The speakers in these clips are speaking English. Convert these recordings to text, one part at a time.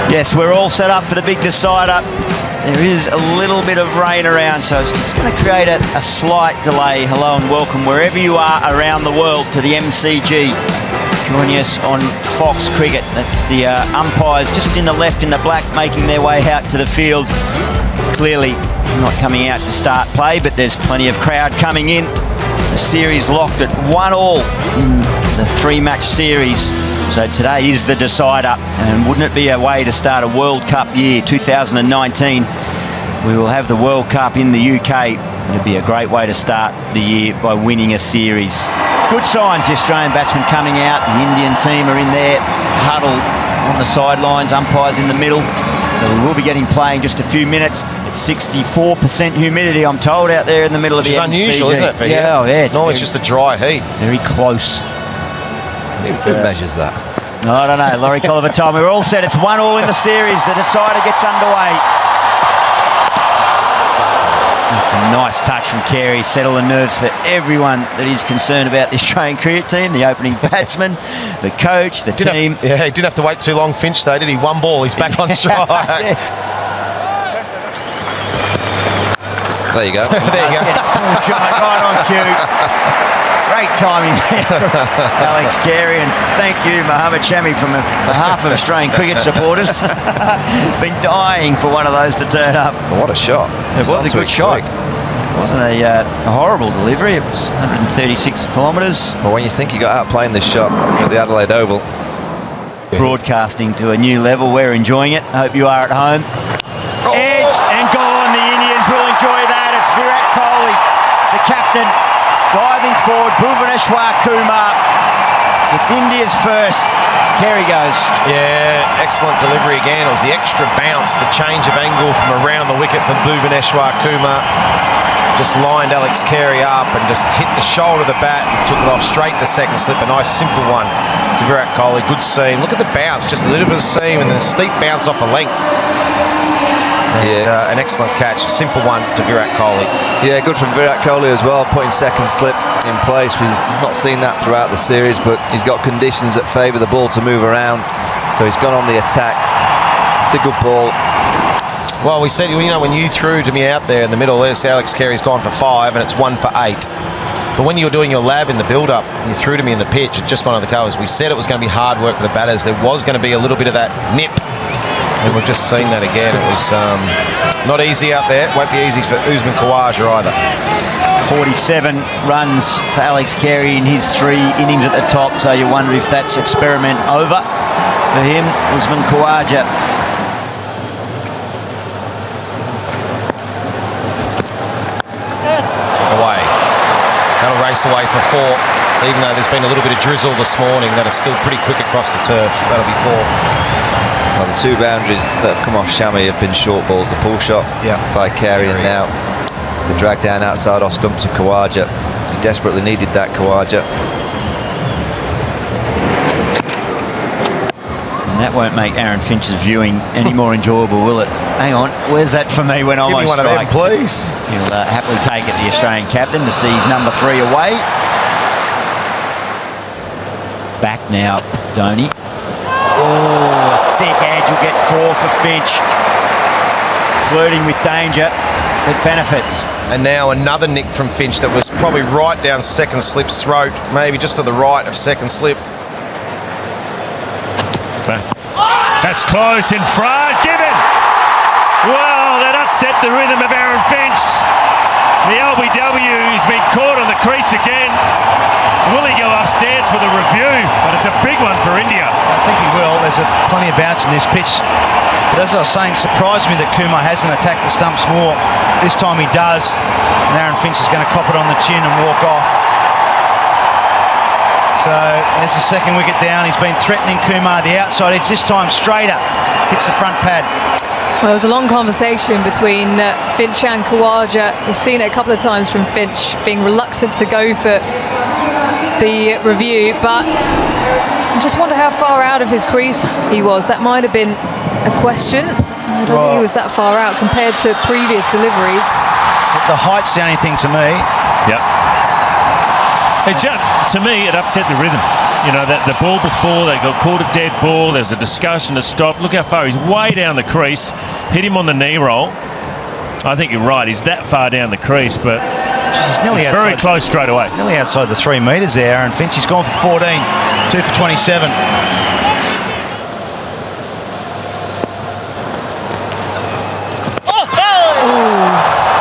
Yes, we're all set up for the big decider. There is a little bit of rain around, so it's just going to create a slight delay. Hello and welcome wherever you are around the world to the MCG. Joining us on Fox Cricket. That's the umpires just in the left in the black making their way out to the field. Clearly not coming out to start play, but there's plenty of crowd coming in. The series locked at 1-1 in the 3-match series. So today is the decider, and wouldn't it be a way to start a World Cup year, 2019? We will have the World Cup in the UK. It'd be a great way to start the year by winning a series. Good signs, the Australian batsmen coming out. The Indian team are in there, huddled on the sidelines, umpires in the middle. So we will be getting play in just a few minutes. It's 64% humidity, I'm told, out there in the middle of the MCG. Which is unusual, isn't it, for you? Yeah, yeah. Normally it's just a dry heat. Very close. Who measures that? I don't know. Laurie Colliver told me we're all set. It's 1-1 in the series. The decider gets underway. That's a nice touch from Carey. Settle the nerves for everyone that is concerned about the Australian cricket team, the opening batsman, the coach, the team. He didn't have to wait too long, Finch, though, did he? One ball, he's back on strike. Yeah. There you go. There you go. Right on cue. Great timing there from Alex Carey, and thank you, Mohamed Shami, from behalf of Australian cricket supporters. Been dying for one of those to turn up. Well, what a shot. It was a good shot. It wasn't a horrible delivery. It was 136 kilometres. Well, when you think you got out playing this shot at the Adelaide Oval. Broadcasting to a new level. We're enjoying it. I hope you are at home. Oh. Edge and gone. The Indians will enjoy that. It's Virat Kohli, the captain, diving forward. Bhuvaneshwar Kumar. It's India's first. Carey goes. Yeah, excellent delivery again. It was the extra bounce, the change of angle from around the wicket for Bhuvaneshwar Kumar. Just lined Alex Carey up and just hit the shoulder of the bat and took it off straight to second slip. A nice simple one to Virat Kohli. Good seam. Look at the bounce, just a little bit of seam and then a steep bounce off a length. And, an excellent catch, simple one to Virat Kohli. Yeah, good from Virat Kohli as well, putting second slip in place. We've not seen that throughout the series, but he's got conditions that favour the ball to move around, so he's gone on the attack. It's a good ball. Well, we said, you know, when you threw to me out there in the middle, there's Alex Carey's gone for 5 and it's 1 for 8. But when you were doing your lab in the build-up, you threw to me in the pitch, it just gone on the covers. We said it was going to be hard work for the batters. There was going to be a little bit of that nip. And we've just seen that again. It was not easy out there. It won't be easy for Usman Khawaja either. 47 runs for Alex Carey in his 3 innings at the top, so you wonder if that's experiment over for him. Usman Khawaja. Away. That'll race away for 4. Even though there's been a little bit of drizzle this morning, that is still pretty quick across the turf. That'll be 4. Well, the 2 boundaries that have come off Shami have been short balls. The pull shot by Carey, and now the drag down outside off stump to Khawaja. He desperately needed that, Khawaja. And that won't make Aaron Finch's viewing any more enjoyable, will it? Hang on, where's that for me when I'm on strike? Give me one of them, please. He'll happily take it, the Australian captain, to see his number 3 away. Back now, Dhoni. Oh, a thick edge will get 4 for Finch. Flirting with danger, but benefits. And now another nick from Finch that was probably right down second slip's throat, maybe just to the right of second slip. That's close in front, given. Well, that upset the rhythm of Aaron Finch. The LBW's been caught on the crease again. Will he go upstairs for the review? But it's a big one for India. I think he will. There's plenty of bounce in this pitch. But as I was saying, surprised me that Kumar hasn't attacked the stumps more. This time he does. And Aaron Finch is going to cop it on the chin and walk off. So there's the second wicket down. He's been threatening Kumar the outside edge. This time straighter. Hits the front pad. Well, it was a long conversation between Finch and Khawaja. We've seen it a couple of times from Finch being reluctant to go for the review, but I just wonder how far out of his crease he was. That might have been a question. I don't think he was that far out compared to previous deliveries. The height's the only thing to me. Yep. To me, it upset the rhythm. You know, that the ball before, they got called a dead ball. There was a discussion to stop. Look how far he's way down the crease. Hit him on the knee roll. I think you're right. He's that far down the crease, but He's nearly he's very close straight away. Nearly outside the 3 metres there. Aaron Finch, he's gone for 14, 2 for 27.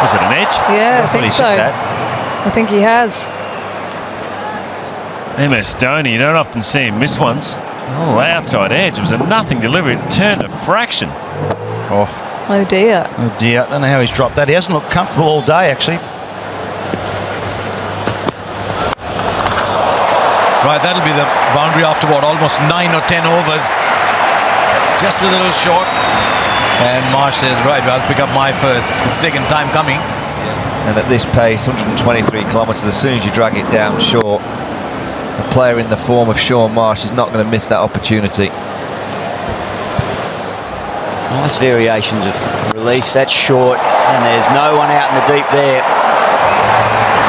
Was it an edge? Yeah, I thought think he so. hit that. I think he has. MS Dhoni, you don't often see him miss ones. Oh, outside edge. It was a nothing delivery. It turned a fraction. Oh dear. I don't know how he's dropped that. He hasn't looked comfortable all day, actually. Right, that'll be the boundary after what, almost 9 or 10 overs. Just a little short. And Marsh says, right, well, I'll pick up my first. It's taken time coming. And at this pace, 123 kilometres, as soon as you drag it down short, a player in the form of Sean Marsh is not going to miss that opportunity. Nice variations of release. That's short, and there's no one out in the deep there.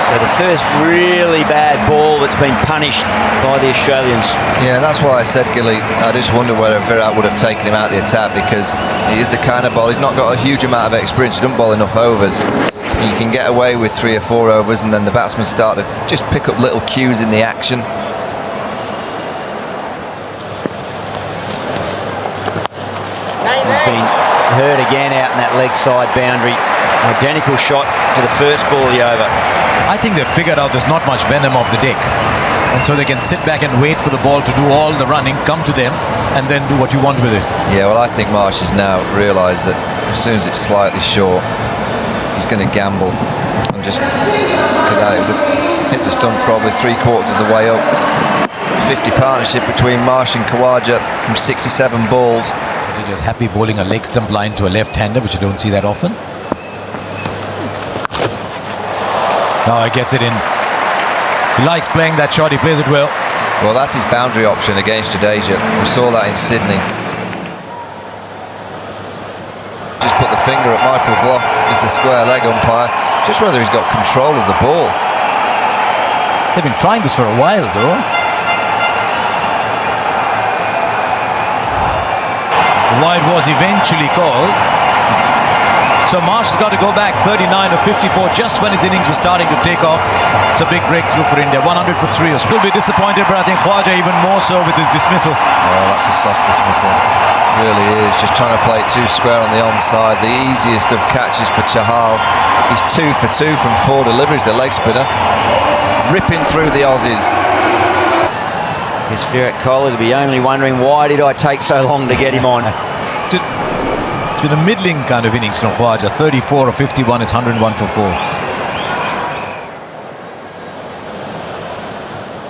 So the first really bad ball that's been punished by the Australians. Yeah, that's why I said, Gilly, I just wonder whether Virat would have taken him out of the attack, because he is the kind of ball, he's not got a huge amount of experience, he doesn't bowl enough overs. You can get away with 3 or 4 overs, and then the batsmen start to just pick up little cues in the action. He's been hurt again out in that leg side boundary. Identical shot to the first ball of the over. I think they've figured out there's not much venom off the deck. And so they can sit back and wait for the ball to do all the running, come to them, and then do what you want with it. Yeah, well, I think Marsh has now realised that as soon as it's slightly short, he's going to gamble. And just look at that, it would have hit the stump probably 3/4 of the way up. 50 partnership between Marsh and Khawaja from 67 balls. They're just happy bowling a leg stump line to a left-hander, which you don't see that often. Oh, he gets it in. He likes playing that shot, he plays it well. Well, that's his boundary option against Jadeja. We saw that in Sydney. Just put the finger at Michael Glock as the square leg umpire. Just whether he's got control of the ball. They've been trying this for a while, though. Wide was eventually called. So Marsh has got to go back 39 or 54 just when his innings were starting to take off. It's a big breakthrough for India. 100 for 3. He'll be disappointed, but I think Khawaja even more so with his dismissal. Oh, that's a soft dismissal. Really is. Just trying to play it too square on the onside. The easiest of catches for Chahal. He's 2 for 2 from 4 deliveries, the leg spinner. Ripping through the Aussies. Guess Virat Kohli to be only wondering, why did I take so long to get him on? It's been a middling kind of innings from Khawaja. 34 or 51, it's 101 for 4.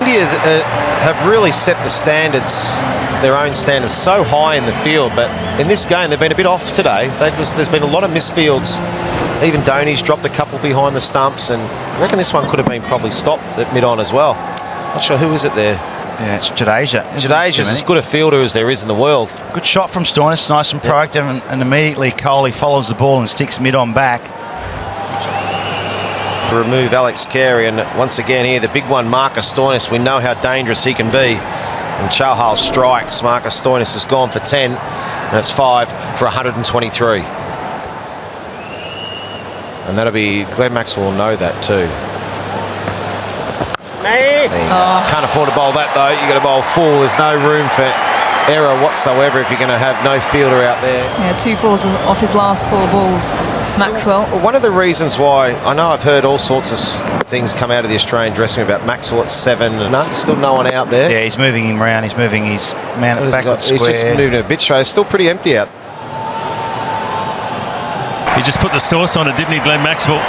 India have really set the standards, their own standards, so high in the field, but in this game they've been a bit off today. There's been a lot of misfields. Even Dhoni's dropped a couple behind the stumps, and I reckon this one could have been probably stopped at mid-on as well. Not sure who is it there. Yeah, it's Jadeja. Jadeja's as good a fielder as there is in the world. Good shot from Stoinis, nice and proactive, and immediately Kohli follows the ball and sticks mid-on back. Remove Alex Carey, and once again here the big one, Marcus Stoinis. We know how dangerous he can be, and Chahal strikes. Marcus Stoinis has gone for 10, and that's 5 for 123, and that'll be Glenn Maxwell will know that too. Can't afford to bowl that though. You got to bowl full. There's no room for error whatsoever if you're going to have no fielder out there. Yeah, 2 fours off his last 4 balls, Maxwell. One of the reasons why, I know I've heard all sorts of things come out of the Australian dressing room about Maxwell at 7, and still no one out there. Yeah, he's moving him around. He's moving his man at backward square. He's just moving a bit straight. It's still pretty empty out. He just put the sauce on it, didn't he, Glenn Maxwell?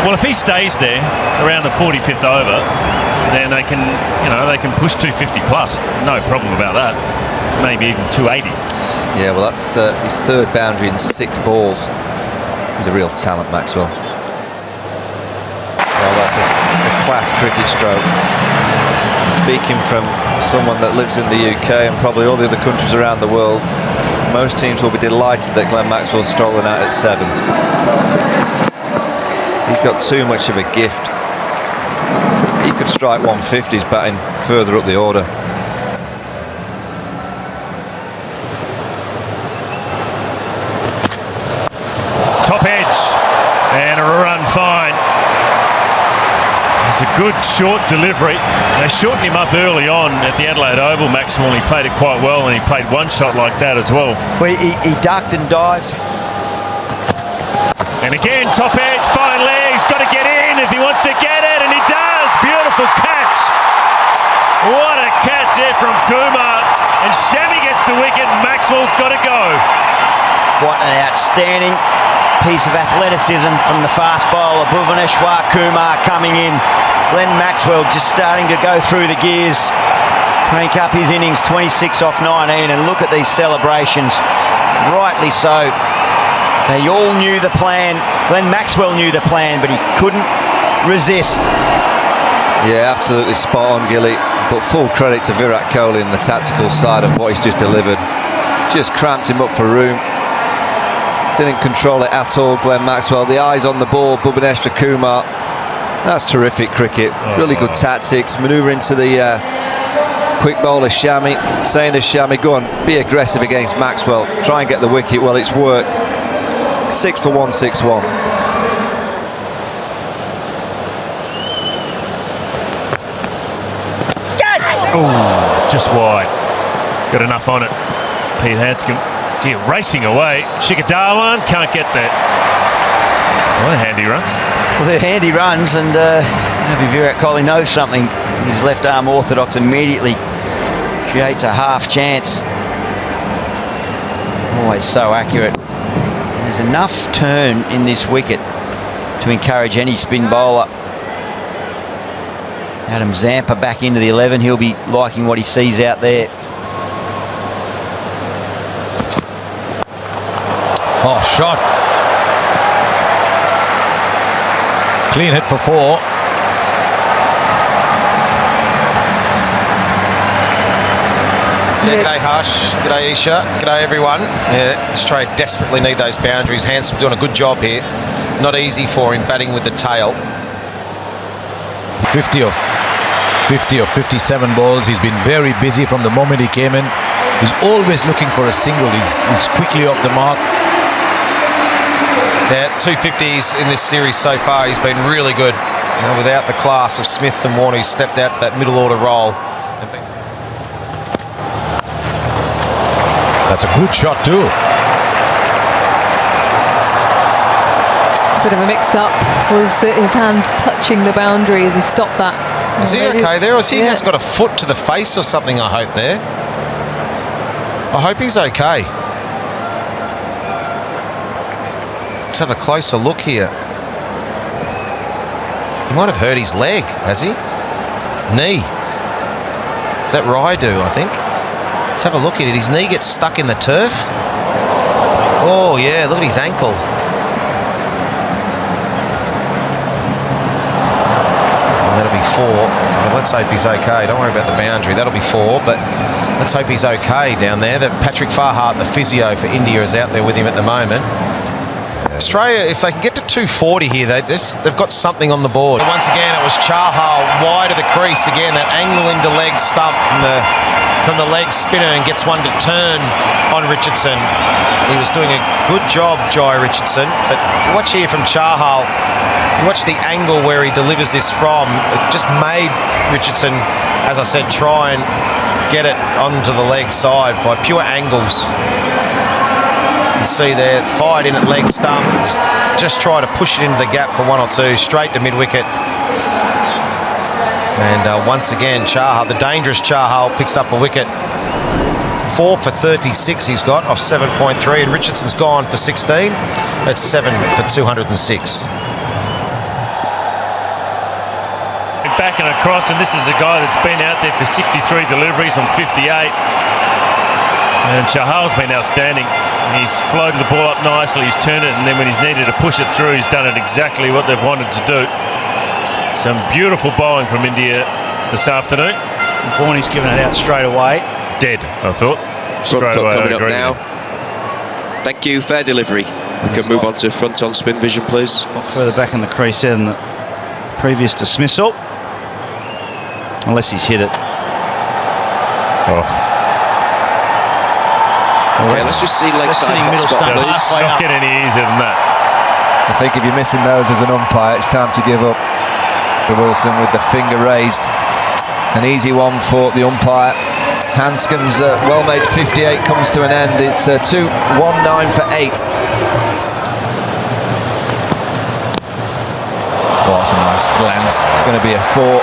Well, if he stays there around the 45th over, then they can, they can push 250 plus. No problem about that. Maybe even 280. Yeah, well, that's his 3rd boundary in 6 balls. He's a real talent, Maxwell. Well, that's a class cricket stroke. Speaking from someone that lives in the UK and probably all the other countries around the world, most teams will be delighted that Glenn Maxwell's strolling out at 7. He's got too much of a gift. He could strike 150s batting further up the order. Top edge and a run fine. It's a good short delivery. They shortened him up early on at the Adelaide Oval, Maxwell, and he played it quite well, and he played one shot like that as well. Well, he ducked and dived. And again, top edge, fine legs, got to get in if he wants to get it, and he does. Beautiful catch. What a catch there from Kumar. And Shami gets the wicket, and Maxwell's got to go. What an outstanding piece of athleticism from the fast bowler, Bhuvaneshwar Kumar, coming in. Glenn Maxwell just starting to go through the gears, crank up his innings, 26 off 19, and look at these celebrations. Rightly so. They all knew the plan. Glenn Maxwell knew the plan, but he couldn't resist. Yeah, absolutely spot on, Gilly. But full credit to Virat Kohli and the tactical side of what he's just delivered. Just cramped him up for room. Didn't control it at all, Glenn Maxwell. The eyes on the ball, Bhuvaneshwar Kumar. That's terrific cricket. Really good tactics. Manoeuvring to the quick bowler Shami, saying to Shami, go on, be aggressive against Maxwell. Try and get the wicket. Well, it's worked. 6 for 161. Oh, just wide. Got enough on it. Pete Hanscom. Gee, racing away. Shikhar Dhawan can't get that. Well, handy runs. Well, they're handy runs, and maybe Virat Kohli knows something. His left arm orthodox immediately creates a half chance. Always so accurate. There's enough turn in this wicket to encourage any spin bowler. Adam Zampa back into the 11. He'll be liking what he sees out there. Oh, shot. Clean hit for 4. Yeah, g'day Harsh, g'day Isha, g'day everyone. Yeah, Australia desperately need those boundaries. Handsome doing a good job here. Not easy for him batting with the tail. 50 of 57 balls. He's been very busy from the moment he came in. He's always looking for a single. He's quickly off the mark. Yeah, 250s in this series so far. He's been really good. You know, without the class of Smith and Warner, he's stepped out to that middle order role. That's a good shot too. Bit of a mix-up. Was his hand touching the boundary as he stopped that? Is he Maybe. okay there? Or has he Yeah. has got a foot to the face or something, I hope, there? I hope he's okay. Let's have a closer look here. He might have hurt his leg, has he? Knee. Is that Raidu, I think? Let's have a look at it. His knee gets stuck in the turf. Oh, yeah, look at his ankle. And that'll be 4. Well, let's hope he's okay. Don't worry about the boundary. That'll be 4, but let's hope he's okay down there. That Patrick Farhat, the physio for India, is out there with him at the moment. Australia, if they can get to 240 here, they've got something on the board. Once again, it was Chahal wide of the crease. Again, that angle into leg stump from the leg spinner, and gets one to turn on Richardson. He was doing a good job, Jai Richardson. But watch here from Chahal. Watch the angle where he delivers this from. It just made Richardson, as I said, try and get it onto the leg side by pure angles. You see there, fired in at leg stump, just try to push it into the gap for 1 or 2, straight to mid-wicket. And once again, Chahal, the dangerous Chahal, picks up a wicket. 4 for 36 he's got off 7.3, and Richardson's gone for 16. That's 7 for 206. Back and across, and this is a guy that's been out there for 63 deliveries on 58. And Chahal's been outstanding. He's floated the ball up nicely, he's turned it, and then when he's needed to push it through, he's done it exactly what they've wanted to do. Some beautiful bowling from India this afternoon. Varney's given it out straight away. Dead, I thought. Straight away, coming I up agree. now. Thank you, fair delivery. We can move on to front on spin vision, please. A lot further back in the crease there than the previous dismissal. unless he's hit it. Oh, Okay, let's just see leg side sitting middle hotspot, stump. please. Halfway not up. get any easier than that. I think if you're missing those as an umpire, it's time to give up. Wilson with the finger raised. An easy one for the umpire. Hanscom's well-made 58 comes to an end. It's 2-1-9 for 8. Oh, that's a nice glance. It's going to be a 4.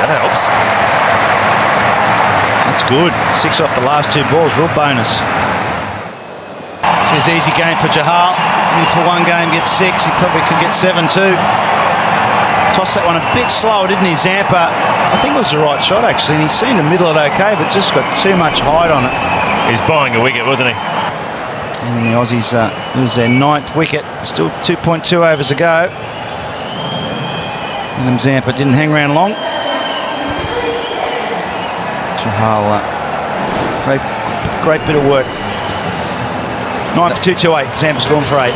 That helps. That's good. 6 off the last 2 balls, real bonus. It's easy game for Jahal. In for 1 game, gets 6. He probably could get 7 too. Tossed that one a bit slower, didn't he, Zampa? I think it was the right shot, actually, and he seemed to middle it okay, but just got too much height on it. He's buying a wicket, wasn't he? And the Aussies, it was their 9th wicket. Still 2.2 overs to go. And Zampa didn't hang around long. Jahal, great bit of work. 9 for 228. Zampa's gone for 8.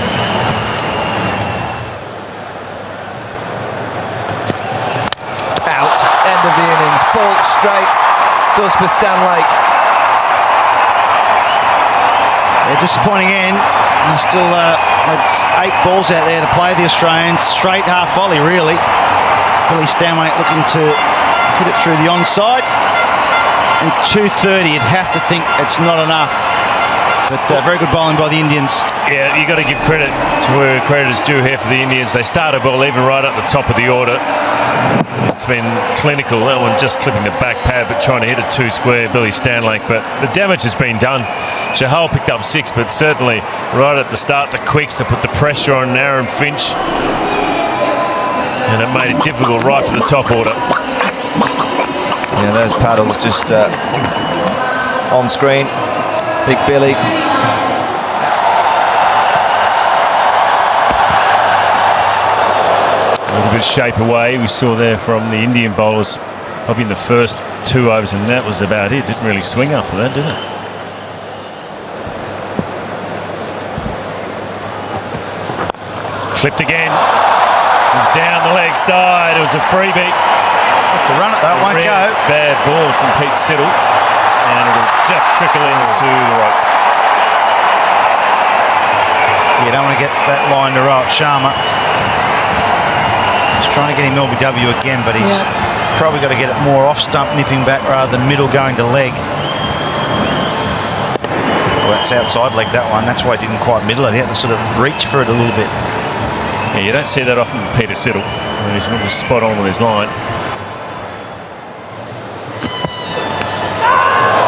Out. End of the innings. Full straight. Does for Stanlake. A disappointing end. Still had 8 balls out there to play the Australians. Straight half volley, really. Billy Stanlake looking to hit it through the onside. And 230, you'd have to think it's not enough. But very good bowling by the Indians. Yeah, you got to give credit to where credit is due here for the Indians. They started ball even right at the top of the order. It's been clinical. That one just clipping the back pad, but trying to hit it 2 square, Billy Stanlake. But the damage has been done. Jahal picked up 6, but certainly right at the start, the quicks to put the pressure on Aaron Finch. And it made it difficult right for the top order. Yeah, there's paddles just on screen. Big Billy. A little bit shape away. We saw there from the Indian bowlers probably in the first 2 overs, and that was about it. Didn't really swing after that, did it? Clipped again. It was down the leg side. It was a freebie. Have to run it, that won't Really go. bad ball from Pete Siddle, and it'll just trickle into the rope. You don't want to get that line to Rohit Sharma. He's trying to get him LBW again, but he's probably got to get it more off stump, nipping back rather than middle going to leg. Well, that's outside leg, that one. That's why he didn't quite middle it. He had to sort of reach for it a little bit. Yeah, you don't see that often with Peter Siddle. He's normally spot on with his line.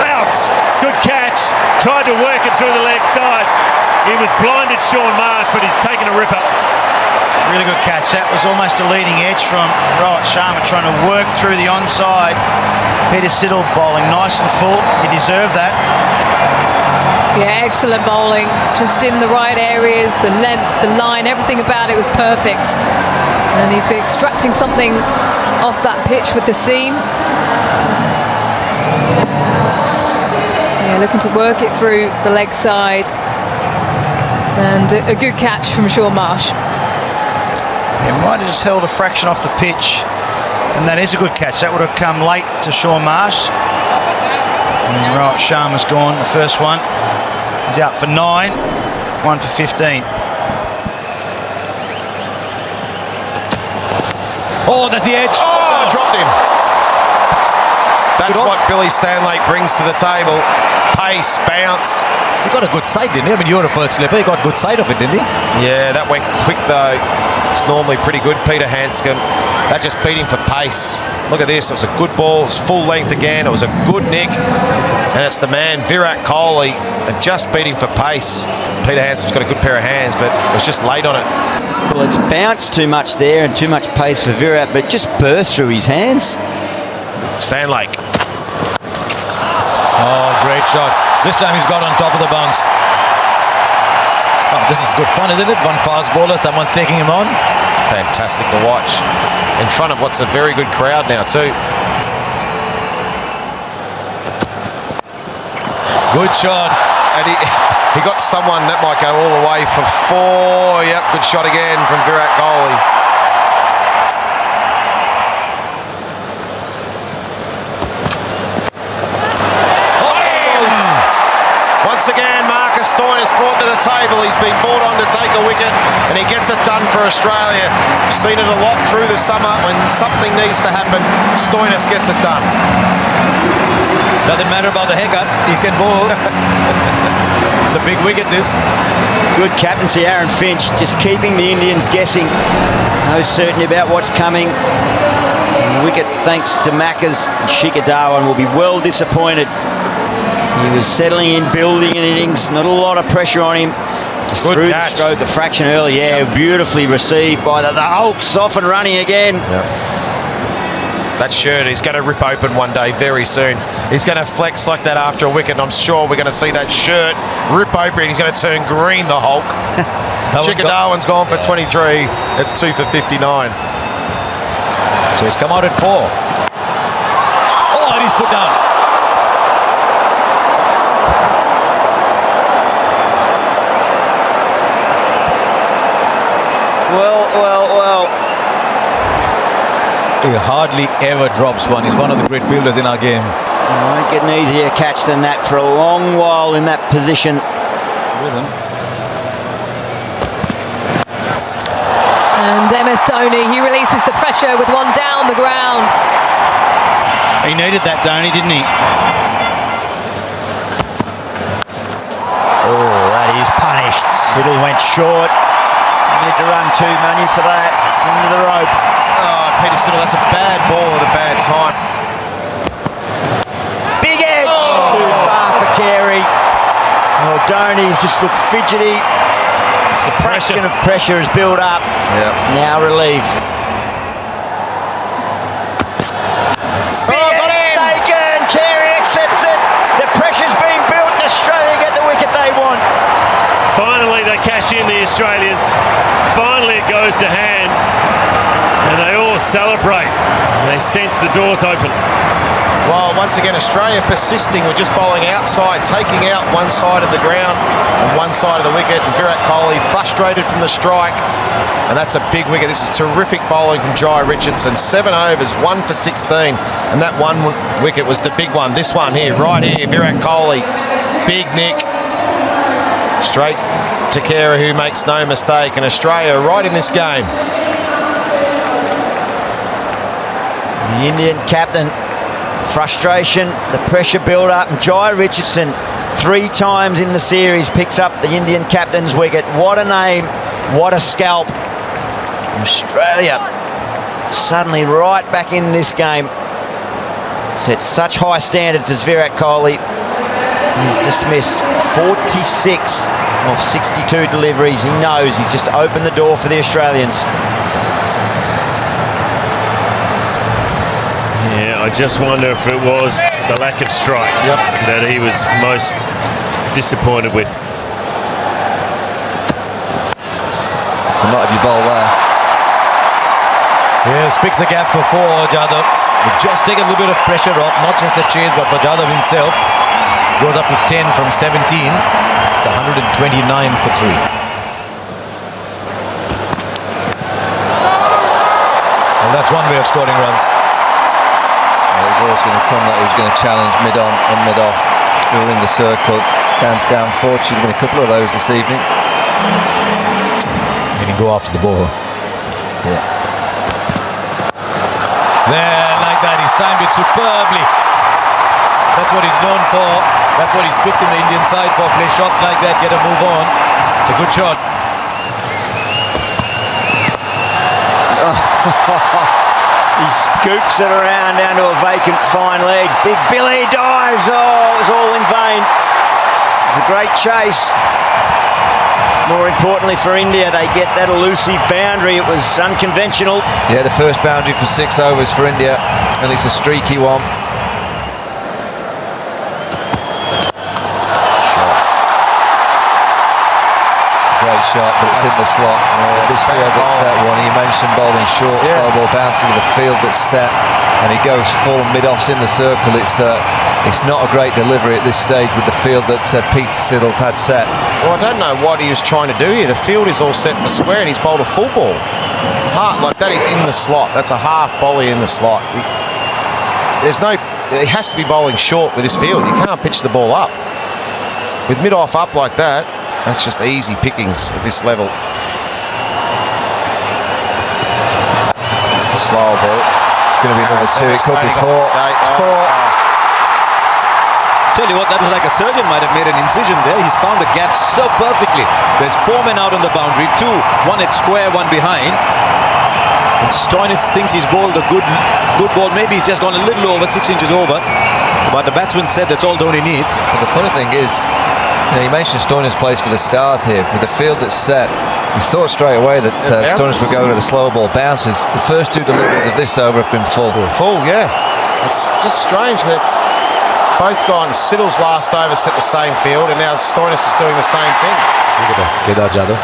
Out! Good catch. Tried to work it through the leg side. He was blinded, Sean Marsh, but he's taken a ripper. Really good catch. That was almost a leading edge from Rohit Sharma, trying to work through the onside. Peter Siddle bowling nice and full. He deserved that. Yeah, excellent bowling. Just in the right areas, the length, the line, everything about it was perfect. And he's been extracting something off that pitch with the seam. Yeah, looking to work it through the leg side. And a good catch from Sean Marsh. Yeah, might have just held a fraction off the pitch. And that is a good catch. That would have come late to Sean Marsh. And Rohit Sharma's gone, the first one. He's out for 9, 1 for 15. Oh, that's the edge. Oh, dropped him. That's what Billy Stanlake brings to the table. Pace, bounce. He got a good side, didn't he? I mean, you were a first slipper. He got good side of it, didn't he? Yeah, that went quick though. It's normally pretty good, Peter Hanscom. That just beat him for pace. Look at this. It was a good ball. It was full length again. It was a good nick. And it's the man, Virat Kohli, and just beat him for pace. Peter Hanscom's got a good pair of hands, but it was just late on it. Well, it's bounced too much there and too much pace for Virat, but it just burst through his hands. Stanlake. Oh, great shot. This time he's got on top of the bounce. Oh, this is good fun, isn't it? One fast bowler, someone's taking him on. Fantastic to watch. In front of what's a very good crowd now too. Good shot. And he got someone that might go all the way for 4. Yep, good shot again from Virat Kohli. once again, Marcus Stoinis brought to the table. He's been brought on to take a wicket, and he gets it done for Australia. We've seen it a lot through the summer. When something needs to happen, Stoinis gets it done. Doesn't matter about the haircut. He can bowl. It's a big wicket, this. Good captaincy, Aaron Finch, just keeping the Indians guessing. No certainty about what's coming. Wicket, thanks to Maccas. Shikhar Dhawan will be well disappointed. He was settling in, building an innings, not a lot of pressure on him. Just Good threw catch. the stroke a fraction early. Yeah, beautifully received by the Hulks, off and running again. That shirt is going to rip open one day very soon. He's going to flex like that after a wicket, and I'm sure we're going to see that shirt rip open, and he's going to turn green, the Hulk. Shikhar Dhawan's gone for 23. It's 2 for 59. So he's come out at 4. Oh, and he's put down. Well. He hardly ever drops one. He's one of the great fielders in our game. Won't get an easier catch than that for a long while in that position. Rhythm. And MS Dhoni, he releases the pressure with one down the ground. He needed that, Dhoni, didn't he? Oh, that is punished. Siddle went short. Need to run 2 money for that. It's into the rope. Oh, Peter Siddle, that's a bad ball at a bad time. Big edge. Too far for Carey. Oh, Dhoni's just looked fidgety. The fraction of pressure has built up. It's now relieved. Big edge taken. Carey accepts it. The pressure's being built and Australia get the wicket they want. Finally, they cash in, the Australians. Finally, it goes to hand. And they all celebrate. They sense the doors open. Well, once again, Australia persisting with just bowling outside, taking out one side of the ground and one side of the wicket. And Virat Kohli frustrated from the strike. And that's a big wicket. This is terrific bowling from Jai Richardson. 7 overs, 1 for 16. And that one wicket was the big one. This one here, right here, Virat Kohli. Big nick. Straight to Kera, who makes no mistake. And Australia right in this game. The Indian captain, frustration, the pressure build up, and Jai Richardson 3 times in the series picks up the Indian captain's wicket. What a name, what a scalp. Australia suddenly right back in this game. Set such high standards as Virat Kohli. He's dismissed 46 of 62 deliveries. He knows he's just opened the door for the Australians. Yeah, I just wonder if it was the lack of strike that he was most disappointed with. Not if you bowl there. Yes, picks a gap for 4, Jadhav. Just take a little bit of pressure off, not just the chase, but for Jadhav himself. Goes up to 10 from 17. It's 129 for 3. Well, that's one way of scoring runs. It was always going to come that he was going to challenge mid-on and mid-off. We were in the circle. Hands down, fortunately, been a couple of those this evening. And he go after the ball. Yeah. There, like that, he's timed it superbly. That's what he's known for. That's what he's picked in the Indian side for. Play shots like that, get a move on. It's a good shot. He scoops it around down to a vacant fine leg. Big Billy dives. Oh, it was all in vain. It was a great chase. More importantly for India, they get that elusive boundary. It was unconventional. Yeah, the first boundary for 6 overs for India, and it's a streaky one. Great shot, but it's in the slot. This field that's set one. You mentioned bowling short, slow ball bouncing with a field that's set, and he goes full mid-offs in the circle. It's not a great delivery at this stage with the field that Peter Siddle's had set. Well, I don't know what he was trying to do here. The field is all set for square, and he's bowled a full ball. Like that is in the slot. That's a half volley in the slot. He has to be bowling short with this field. You can't pitch the ball up. with mid-off up like that, that's just easy pickings at this level. Slow ball. It's going to be another 2. It could be 4. It's 4. Tell you what, that was like a surgeon might have made an incision there. He's found the gap so perfectly. There's 4 men out on the boundary, 2, one at square, one behind. And Stoinis thinks he's bowled a good ball. Maybe he's just gone a little over, 6 inches over. But the batsman said that's all Dhoni needs. But the funny thing is, you mentioned Stoinis plays for the Stars here. With the field that's set, you thought straight away that Stoinis would go to the slow ball bounces. The first 2 deliveries of this over have been full. Full, yeah. It's just strange that both gone. Siddle's last over set the same field, and now Stoinis is doing the same thing. Look at that, Kedar Jadhav.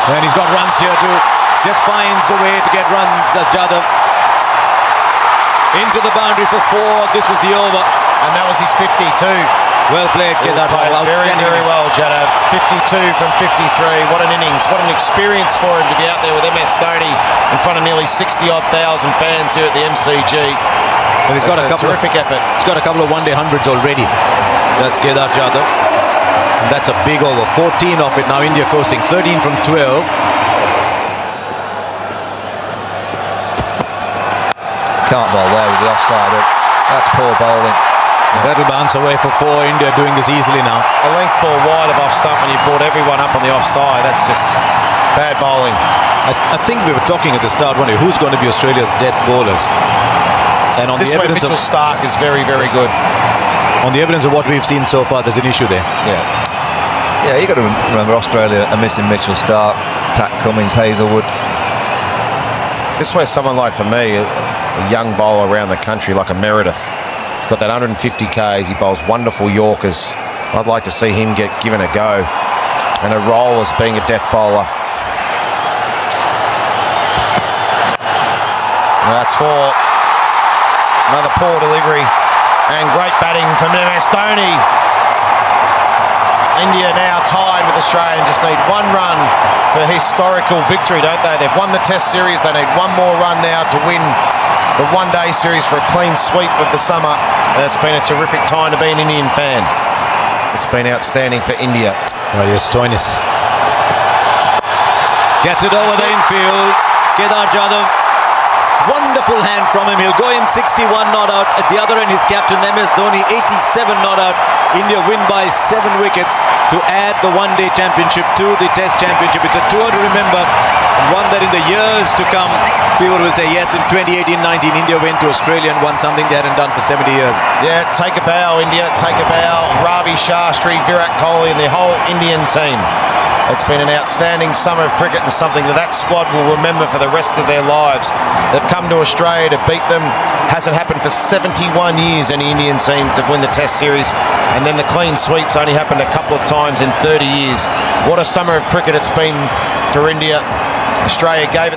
And he's got runs here too. Just finds a way to get runs, does Jadhav. Into the boundary for 4. This was the over. And that was his 52. Well played, Kedar Jadhav. Very, very well, Jadhav. 52 from 53. What an innings. What an experience for him to be out there with MS Dhoni in front of nearly 60-odd thousand fans here at the MCG. Well, he's got a terrific effort. He's got a couple of one-day hundreds already. That's Kedar Jadhav. And that's a big over. 14 off it now. India coasting 13 from 12. Can't bowl there with the offside. That's poor bowling. That'll bounce away for 4. India doing this easily now. A length ball wide of off stump when you brought everyone up on the offside. That's just bad bowling. I think we were talking at the start, one day, who's going to be Australia's death bowlers? And on This the way, evidence Mitchell Stark is very, very good. on the evidence of what we've seen so far, there's an issue there. Yeah, you got to remember Australia are missing Mitchell Stark, Pat Cummins, Hazelwood. This way, someone like, for me, a young bowler around the country like a Meredith. He's got that 150 Ks. He bowls wonderful Yorkers. I'd like to see him get given a go and a role as being a death bowler. That's 4. Another poor delivery and great batting from MS Dhoni. India now tied with Australia and just need 1 run for historical victory, don't they? They've won the Test series. They need 1 more run now to win the one-day series for a clean sweep of the summer. And it's been a terrific time to be an Indian fan. It's been outstanding for India. Right, here's Stoinis. Gets it over the infield. Kedar Jadhav. Wonderful hand from him. He'll go in 61 not out. At the other end, his captain MS Dhoni 87 not out. India win by 7 wickets to add the one-day championship to the Test championship. It's a tour to remember, and one that in the years to come, people will say, yes, in 2018-19, India went to Australia and won something they hadn't done for 70 years. Yeah, take a bow, India. Take a bow. Ravi Shastri, Virat Kohli, and the whole Indian team. It's been an outstanding summer of cricket and something that squad will remember for the rest of their lives. They've come to Australia to beat them. Hasn't happened for 71 years, any Indian team to win the Test series. And then the clean sweeps only happened a couple of times in 30 years. What a summer of cricket it's been for India. Australia gave it